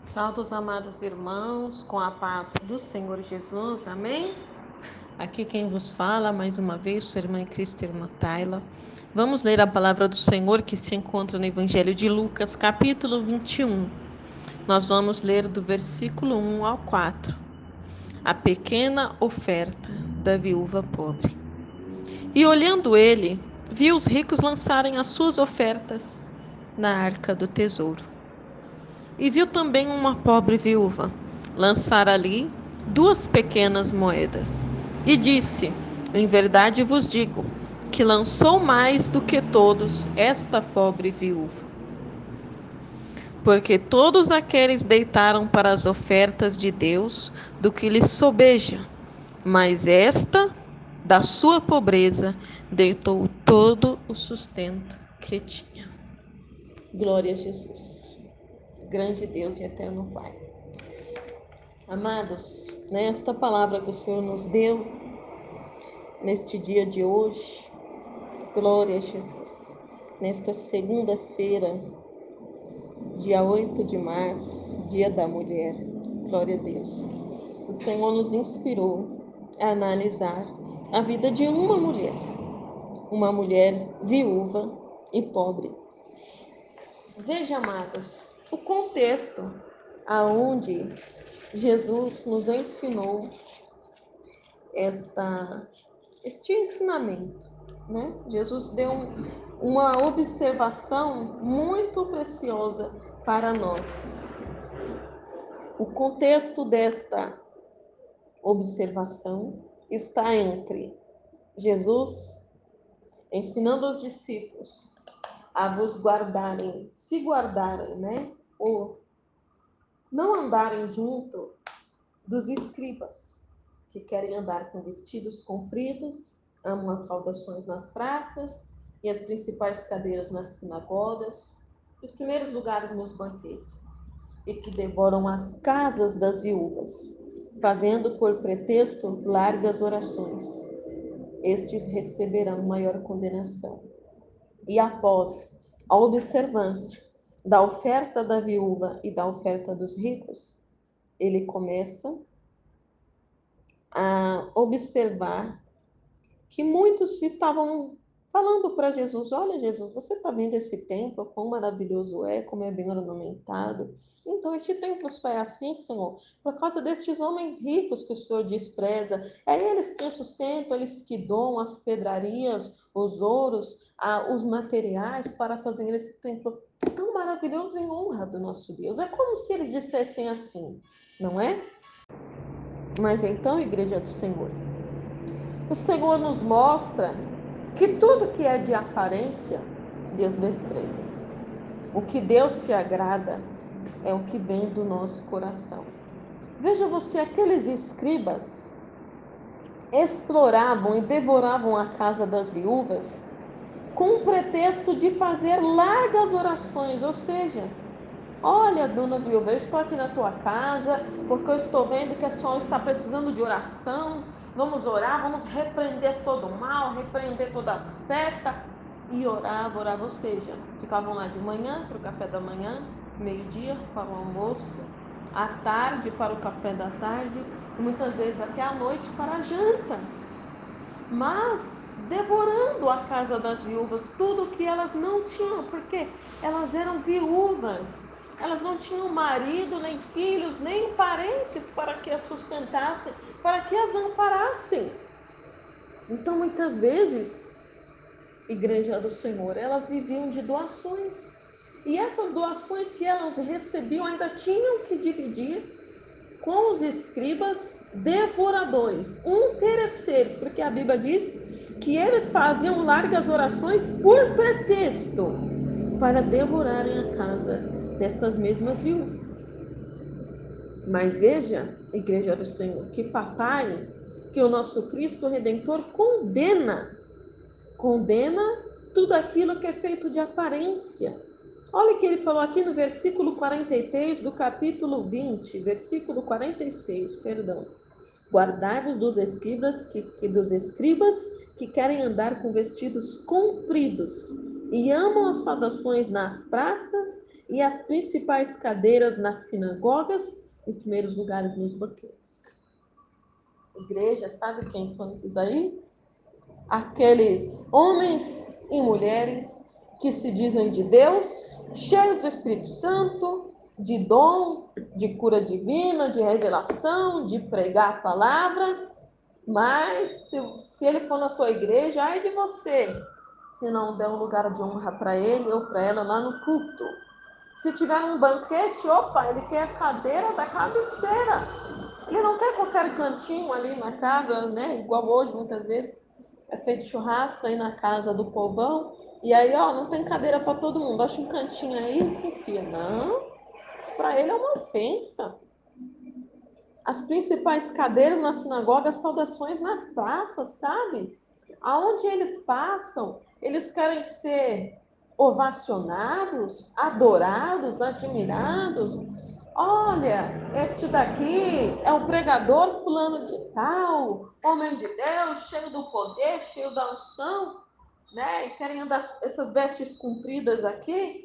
Salve os amados irmãos, com a paz do Senhor Jesus, amém? Aqui quem vos fala, mais uma vez, sua irmã em Cristo, irmã Tayla. Vamos ler a palavra do Senhor que se encontra no Evangelho de Lucas, capítulo 21. Nós vamos ler do versículo 1 ao 4. A pequena oferta da viúva pobre. E olhando ele, viu os ricos lançarem as suas ofertas na arca do tesouro. E viu também uma pobre viúva lançar ali 2 pequenas moedas. E disse: Em verdade vos digo, que lançou mais do que todos esta pobre viúva. Porque todos aqueles deitaram para as ofertas de Deus do que lhes sobeja, mas esta, da sua pobreza, deitou todo o sustento que tinha. Glória a Jesus. Grande Deus e eterno Pai. Amados, nesta palavra que o Senhor nos deu, neste dia de hoje, glória a Jesus, nesta segunda-feira, dia 8 de março, dia da mulher, glória a Deus, o Senhor nos inspirou a analisar a vida de uma mulher viúva e pobre. Veja, amados, o contexto aonde Jesus nos ensinou este ensinamento, né? Jesus deu uma observação muito preciosa para nós. O contexto desta observação está entre Jesus ensinando os discípulos a se guardarem, né? Ou não andarem junto dos escribas, que querem andar com vestidos compridos, amam as saudações nas praças e as principais cadeiras nas sinagogas, os primeiros lugares nos banquetes, e que devoram as casas das viúvas, fazendo por pretexto largas orações. Estes receberão maior condenação. E após a observância da oferta da viúva e da oferta dos ricos, ele começa a observar que muitos estavam falando para Jesus: olha, Jesus, você está vendo esse templo, quão maravilhoso é, como é bem ornamentado. Então, este templo só é assim, Senhor, por causa destes homens ricos que o Senhor despreza. É eles que o sustentam, eles que dão as pedrarias, os ouros, os materiais para fazer esse templo tão maravilhoso em honra do nosso Deus. É como se eles dissessem assim, não é? Mas então, Igreja do Senhor, o Senhor nos mostra que tudo que é de aparência, Deus despreza. O que Deus se agrada é o que vem do nosso coração. Veja você, aqueles escribas exploravam e devoravam a casa das viúvas com o pretexto de fazer largas orações, ou seja, olha, dona viúva, eu estou aqui na tua casa porque eu estou vendo que a senhora está precisando de oração. Vamos orar, vamos repreender todo o mal, repreender toda a seta. E orava, ou seja, ficavam lá de manhã para o café da manhã, meio-dia para o almoço, à tarde para o café da tarde e muitas vezes até à noite para a janta. Mas devorando a casa das viúvas, tudo que elas não tinham, porque elas eram viúvas, elas não tinham marido, nem filhos, nem parentes para que as sustentassem, para que as amparassem. Então, muitas vezes, Igreja do Senhor, elas viviam de doações, e essas doações que elas recebiam ainda tinham que dividir com os escribas devoradores, interesseiros, porque a Bíblia diz que eles faziam largas orações por pretexto para devorarem a casa destas mesmas viúvas. Mas veja, Igreja do Senhor, que papai, que o nosso Cristo Redentor condena tudo aquilo que é feito de aparência. Olha o que ele falou aqui no versículo 43 do capítulo 20, versículo 46, perdão. Guardai-vos dos escribas que querem andar com vestidos compridos e amam as saudações nas praças e as principais cadeiras nas sinagogas, os primeiros lugares nos banquetes. Igreja, sabe quem são esses aí? Aqueles homens e mulheres que se dizem de Deus, cheios do Espírito Santo, de dom, de cura divina, de revelação, de pregar a palavra, mas se ele for na tua igreja, ai de você, se não der um lugar de honra para ele ou para ela lá no culto. Se tiver um banquete, opa, ele quer a cadeira da cabeceira. Ele não quer qualquer cantinho ali na casa, né? Igual hoje, muitas vezes, é feito churrasco aí na casa do povão. E aí, ó, não tem cadeira para todo mundo. Acha um cantinho aí e se enfia. Não, isso para ele é uma ofensa. As principais cadeiras na sinagoga, saudações nas praças, sabe? Aonde eles passam, eles querem ser ovacionados, adorados, admirados. Olha, este daqui é o pregador fulano de tal, homem de Deus, cheio do poder, cheio da unção, né? E querem andar essas vestes compridas aqui.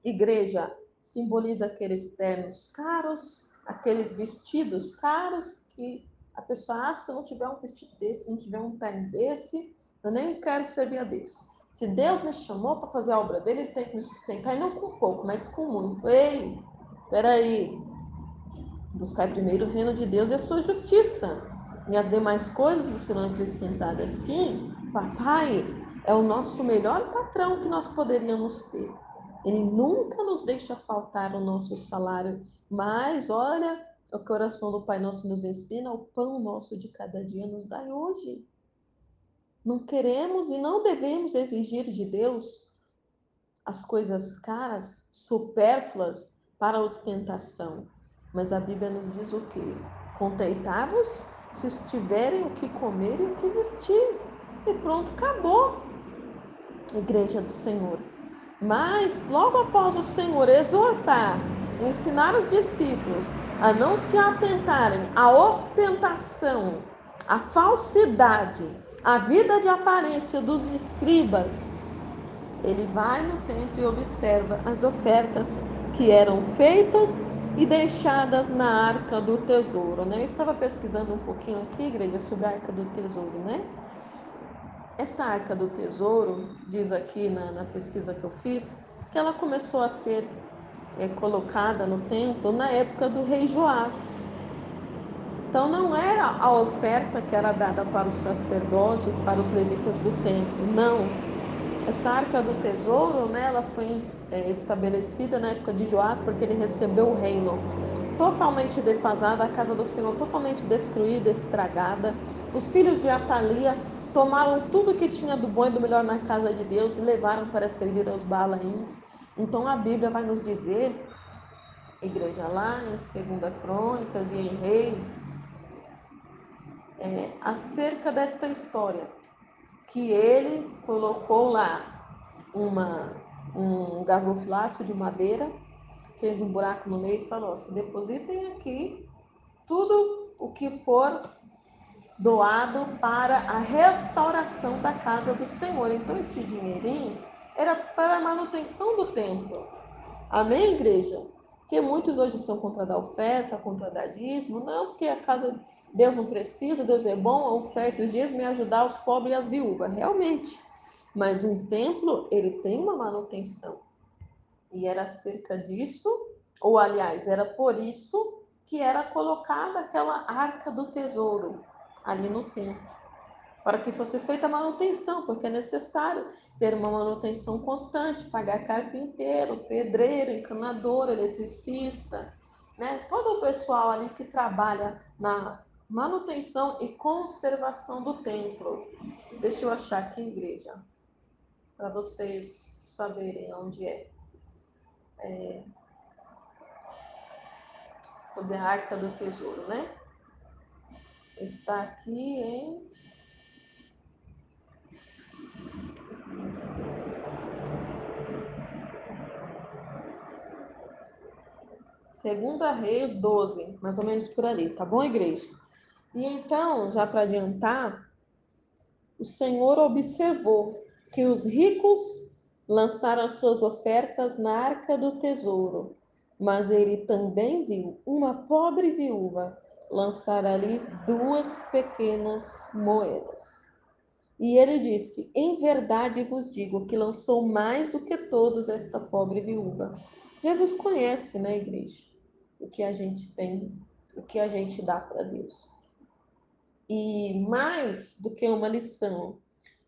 Igreja simboliza aqueles ternos caros, aqueles vestidos caros que a pessoa, se eu não tiver um vestido desse, se não tiver um terno desse, eu nem quero servir a Deus. Se Deus me chamou para fazer a obra dele, ele tem que me sustentar, e não com pouco, mas com muito. Ei, peraí, buscar primeiro o reino de Deus e a sua justiça, e as demais coisas serão acrescentadas. Sim, papai é o nosso melhor patrão que nós poderíamos ter. Ele nunca nos deixa faltar o nosso salário, mas olha, o coração do Pai Nosso nos ensina, o pão nosso de cada dia nos dai hoje. Não queremos e não devemos exigir de Deus as coisas caras, supérfluas para a ostentação. Mas a Bíblia nos diz o quê? Contentai-vos se tiverem o que comer e o que vestir. E pronto, acabou. Igreja do Senhor. Mas, logo após o Senhor exortar, ensinar os discípulos a não se atentarem à ostentação, à falsidade, à vida de aparência dos escribas, ele vai no templo e observa as ofertas que eram feitas e deixadas na Arca do Tesouro, né? Eu estava pesquisando um pouquinho aqui, igreja, sobre a Arca do Tesouro, né? Essa Arca do Tesouro, diz aqui na pesquisa que eu fiz, que ela começou a ser colocada no templo na época do rei Joás. Então não era a oferta que era dada para os sacerdotes, para os levitas do templo, não. Essa Arca do Tesouro, né, ela foi estabelecida na época de Joás, porque ele recebeu o reino totalmente defasado, a casa do Senhor totalmente destruída, estragada. Os filhos de Atalia tomaram tudo que tinha do bom e do melhor na casa de Deus e levaram para servir aos Balaíns. Então a Bíblia vai nos dizer, igreja, lá em 2 Crônicas e em Reis, acerca desta história, que ele colocou lá um gasofilácio de madeira, fez um buraco no meio e falou: se depositem aqui tudo o que for doado para a restauração da casa do Senhor. Então, esse dinheirinho era para a manutenção do templo. Amém, igreja? Porque muitos hoje são contra dar oferta, contra dar dízimo. Não, porque a casa, Deus não precisa, Deus é bom, a oferta e os dízimos é ajudar os pobres e as viúvas. Realmente. Mas um templo, ele tem uma manutenção. E era acerca disso, ou aliás, era por isso que era colocada aquela arca do tesouro ali no templo, para que fosse feita a manutenção, porque é necessário ter uma manutenção constante, pagar carpinteiro, pedreiro, encanador, eletricista, né? Todo o pessoal ali que trabalha na manutenção e conservação do templo. Deixa eu achar aqui, igreja, para vocês saberem onde é. Sobre a Arca do Tesouro, né? Está aqui em Segunda Reis 12, mais ou menos por ali, tá bom, igreja? E então, já para adiantar, o Senhor observou que os ricos lançaram as suas ofertas na arca do tesouro. Mas ele também viu uma pobre viúva lançar ali 2 pequenas moedas. E ele disse: em verdade vos digo que lançou mais do que todos esta pobre viúva. Jesus conhece, né, igreja? O que a gente tem, o que a gente dá para Deus. E mais do que uma lição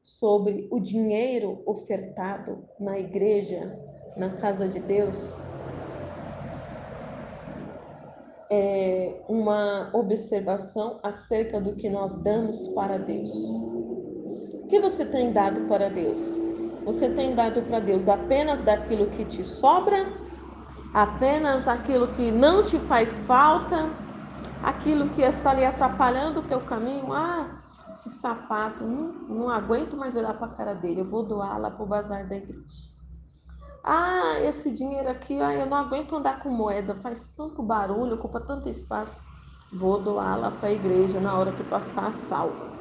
sobre o dinheiro ofertado na igreja, na casa de Deus, é uma observação acerca do que nós damos para Deus. O que você tem dado para Deus? Você tem dado para Deus apenas daquilo que te sobra? Apenas aquilo que não te faz falta? Aquilo que está ali atrapalhando o teu caminho? Ah, esse sapato, não aguento mais olhar para a cara dele, eu vou doar lá para o bazar da igreja. Ah, esse dinheiro aqui, eu não aguento andar com moeda, faz tanto barulho, ocupa tanto espaço. Vou doar lá para a igreja na hora que passar a salva.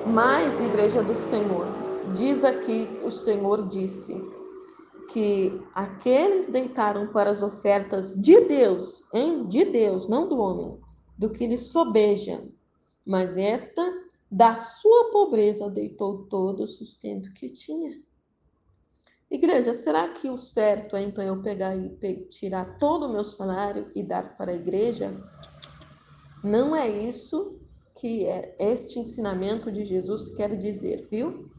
Mas, igreja do Senhor, diz aqui, o Senhor disse que aqueles deitaram para as ofertas de Deus, de Deus, não do homem, do que lhe sobeja. Mas esta, da sua pobreza, deitou todo o sustento que tinha. Igreja, será que o certo é então eu pegar e tirar todo o meu salário e dar para a igreja? Não é isso que este ensinamento de Jesus quer dizer, viu?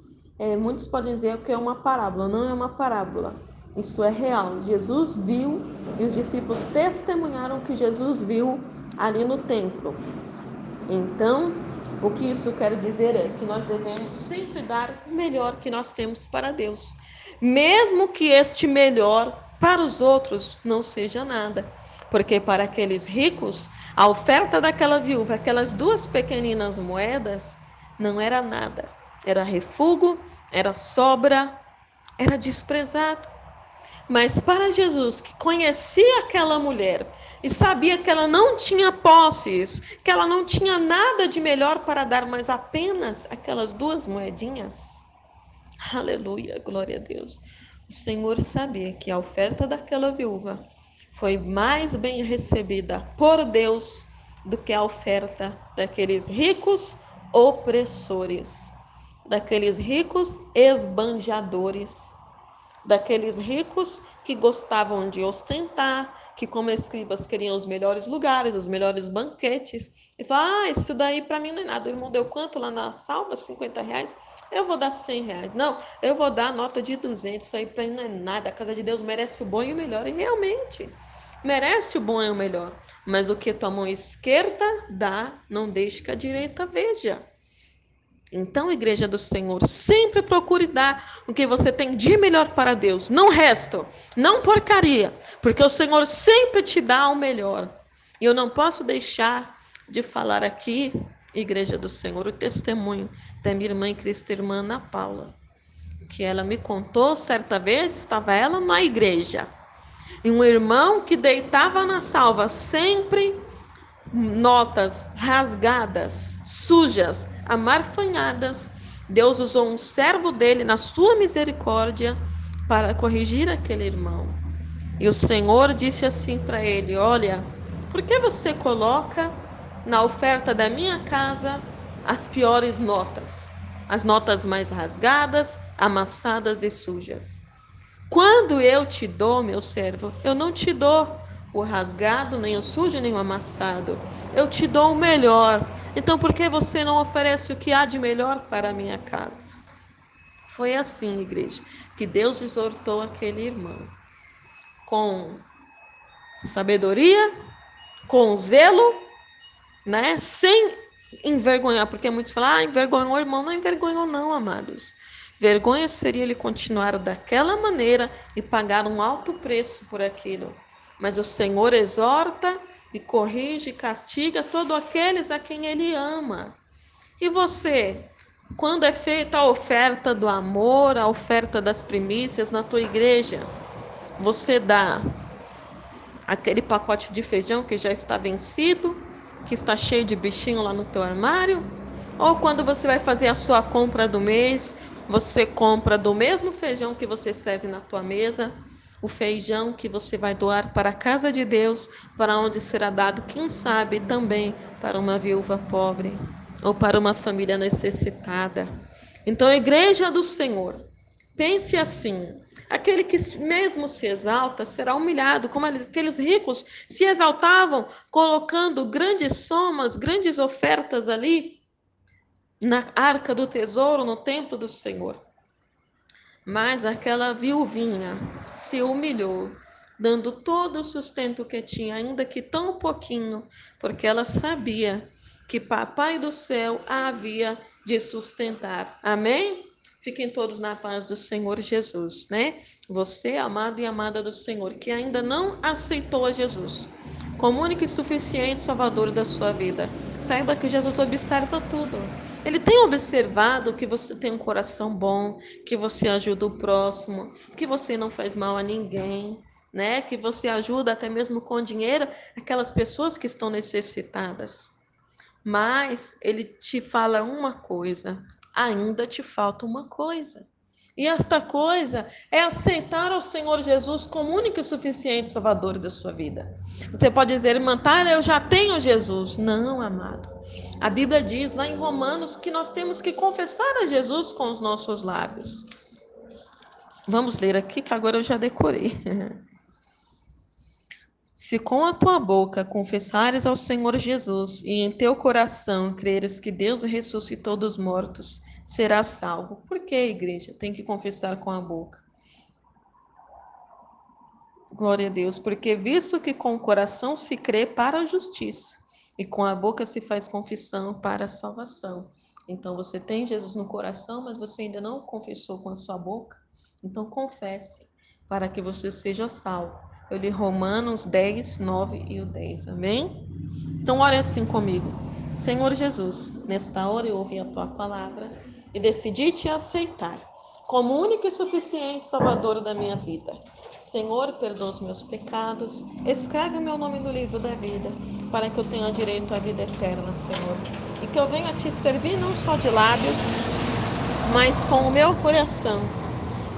Muitos podem dizer que é uma parábola. Não é uma parábola. Isso é real. Jesus viu e os discípulos testemunharam que Jesus viu ali no templo. Então, o que isso quer dizer é que nós devemos sempre dar o melhor que nós temos para Deus, mesmo que este melhor para os outros não seja nada, porque para aqueles ricos, a oferta daquela viúva, aquelas 2 pequeninas moedas, não era nada, era refúgio, era sobra, era desprezado. Mas para Jesus, que conhecia aquela mulher e sabia que ela não tinha posses, que ela não tinha nada de melhor para dar, mas apenas aquelas 2 moedinhas. Aleluia, glória a Deus. O Senhor sabia que a oferta daquela viúva foi mais bem recebida por Deus do que a oferta daqueles ricos opressores, daqueles ricos esbanjadores, daqueles ricos que gostavam de ostentar, que como escribas queriam os melhores lugares, os melhores banquetes, e fala, isso daí para mim não é nada, o irmão deu quanto lá na salva? 50 reais? Eu vou dar 100 reais, não, eu vou dar a nota de 200, isso aí para mim não é nada, a casa de Deus merece o bom e o melhor, e realmente, merece o bom e o melhor, mas o que tua mão esquerda dá, não deixe que a direita veja. Então, igreja do Senhor, sempre procure dar o que você tem de melhor para Deus. Não resto, não porcaria, porque o Senhor sempre te dá o melhor. E eu não posso deixar de falar aqui, igreja do Senhor, o testemunho da minha irmã em Cristo, irmã Ana Paula, que ela me contou, certa vez, estava ela na igreja, e um irmão que deitava na salva sempre notas rasgadas, sujas, amarfanhadas. Deus usou um servo dele na sua misericórdia para corrigir aquele irmão. E o Senhor disse assim para ele: olha, por que você coloca na oferta da minha casa as piores notas? As notas mais rasgadas, amassadas e sujas. Quando eu te dou, meu servo, eu não te dou o rasgado, nem o sujo, nem o amassado. Eu te dou o melhor. Então, por que você não oferece o que há de melhor para a minha casa? Foi assim, igreja, que Deus exortou aquele irmão. Com sabedoria, com zelo, né? Sem envergonhar, porque muitos falam, envergonhou o irmão. Não envergonhou não, amados. Vergonha seria ele continuar daquela maneira e pagar um alto preço por aquilo. Mas o Senhor exorta e corrige e castiga todos aqueles a quem ele ama. E você, quando é feita a oferta do amor, a oferta das primícias na tua igreja, você dá aquele pacote de feijão que já está vencido, que está cheio de bichinho lá no teu armário? Ou quando você vai fazer a sua compra do mês, Você compra do mesmo feijão que você serve na tua mesa, o feijão que você vai doar para a casa de Deus, para onde será dado, quem sabe, também para uma viúva pobre ou para uma família necessitada. Então, a igreja do Senhor, pense assim: aquele que mesmo se exalta será humilhado, como aqueles ricos se exaltavam, colocando grandes somas, grandes ofertas ali na arca do tesouro, no templo do Senhor. Mas aquela viuvinha se humilhou, dando todo o sustento que tinha, ainda que tão pouquinho, porque ela sabia que Papai do céu a havia de sustentar. Amém? Fiquem todos na paz do Senhor Jesus, né? Você, amado e amada do Senhor, que ainda não aceitou a Jesus como único e suficiente Salvador da sua vida, saiba que Jesus observa tudo. Ele tem observado que você tem um coração bom, que você ajuda o próximo, que você não faz mal a ninguém, né? Que você ajuda até mesmo com dinheiro aquelas pessoas que estão necessitadas. Mas ele te fala uma coisa: ainda te falta uma coisa. E esta coisa é aceitar ao Senhor Jesus como único e suficiente Salvador da sua vida. Você pode dizer, irmã, eu já tenho Jesus. Não, amado. A Bíblia diz lá em Romanos que nós temos que confessar a Jesus com os nossos lábios. Vamos ler aqui que agora eu já decorei. Se com a tua boca confessares ao Senhor Jesus e em teu coração creres que Deus o ressuscitou dos mortos, serás salvo. Por que, igreja? Tem que confessar com a boca. Glória a Deus, porque visto que com o coração se crê para a justiça e com a boca se faz confissão para a salvação. Então você tem Jesus no coração, mas você ainda não confessou com a sua boca? Então confesse para que você seja salvo. Eu li Romanos 10, 9 e o 10, amém? Então ore assim comigo. Senhor Jesus, nesta hora eu ouvi a tua palavra e decidi te aceitar como único e suficiente Salvador da minha vida. Senhor, perdoa os meus pecados, escreve o meu nome no livro da vida, para que eu tenha direito à vida eterna, Senhor. E que eu venha te servir não só de lábios, mas com o meu coração.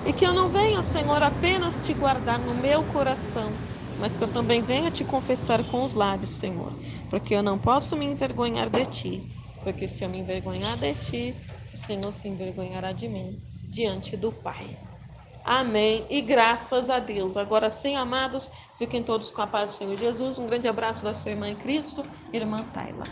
E que eu não venha, Senhor, apenas te guardar no meu coração, mas que eu também venha te confessar com os lábios, Senhor. Porque eu não posso me envergonhar de ti. Porque se eu me envergonhar de ti, o Senhor se envergonhará de mim diante do Pai. Amém. E graças a Deus. Agora sim, amados, fiquem todos com a paz do Senhor Jesus. Um grande abraço da sua irmã em Cristo, irmã Tayla.